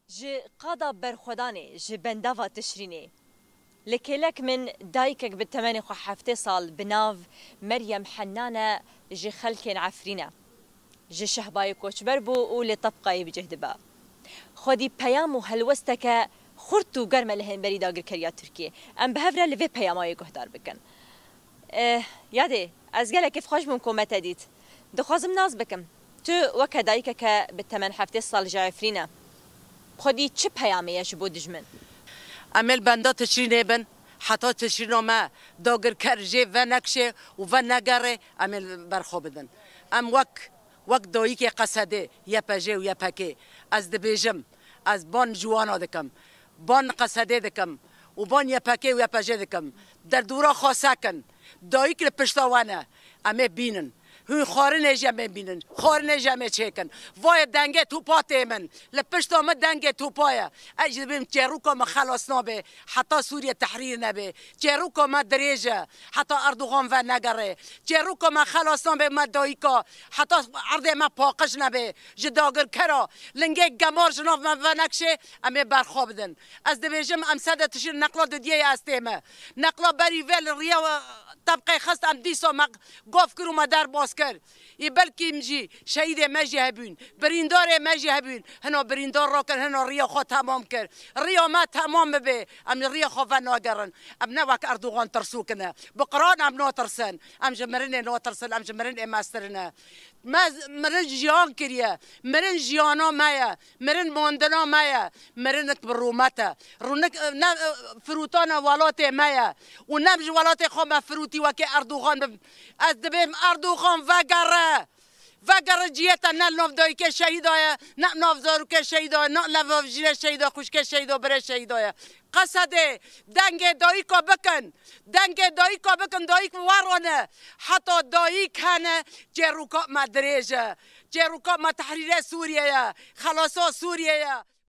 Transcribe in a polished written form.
جي قادا برخوداني جي بندافا تشريني لكلك من دايكك بالتماني خو حفتي صال بناف مريم حنانة جي خلكين عفرينة جي شهباي كوش بربو ولي طبقاي بجهدبا خودي بيامو هلوستك خورتو قرمة لهن بري داقر كريا تركيا ام بهفرا لفي بياماي قهدار بكن يادي ازقالك كيف خوش ممكن ما تديت دخوازم ناز بكم تو وكا دايكك بالتمن حفتي صال جعفرينة خودی چه پیامیه شو بود دجمن؟ عمل بنده تشرینه بن حتی تشرینه ما داگر کرجه و نکشه و نگاره عمل برخو بدن. وقت دایی که قصده یا پجه و یا پکه از دبیجم از بان جوانا دکم بان قصده دکم و بان یا پکه و یا پجه دکم در دورا خاصه کن دایی که پشتوانه عمل بینن هون خارن جمع بینن خارن جمع چکن وای دنگه توپاته من لپشت آمد دنگه توپایا اجل بیم چروکا ما خلاص نبه حتی سوریه تحریر نبه چروکا ما دریجه حتی اردوغان و نگره چروکا ما خلاص نبه ما دایکا حتی عرض ما پاقش نبه جداگر کرا لنگه گمار جناب ما و نکشه امی برخواب دن از دبیجم امساده تشیر نقلا دیه استیمه نقلا بری ول ریا طبقه خست ام دیسا ما گفت کرو ما در باز کرد ای بلکی مجی شهید مجی هبون بریندار مجی هبون هنو بریندار را کن هنو ریا خود تمام کرد ریا ما تمام به ام ریا خود ناگرن ام نوک اردوغان ترسو کنه بقران ام نو ترسن ام جمرن نو ترسن ام جمرن اماسترنه مرن جیان کریه مرن جیانا مایا مرن ماندنا مایا مرنک برومتا رونک فروتان والات مایا و نمج والات خو فروتی وک اردوغان از دبیم اردوغان وگره جیتا نه نافدایی که شهیدای نه نافزارو که شهیدای نه لوافجیر شهیدا خوش که شهیدا بره شهیدای قصده دنگ دایی کا بکن دایی وارانه حتی دایی کنه جروکا مدرجه جروکا ما تحریر سوریه خلاصا سوریه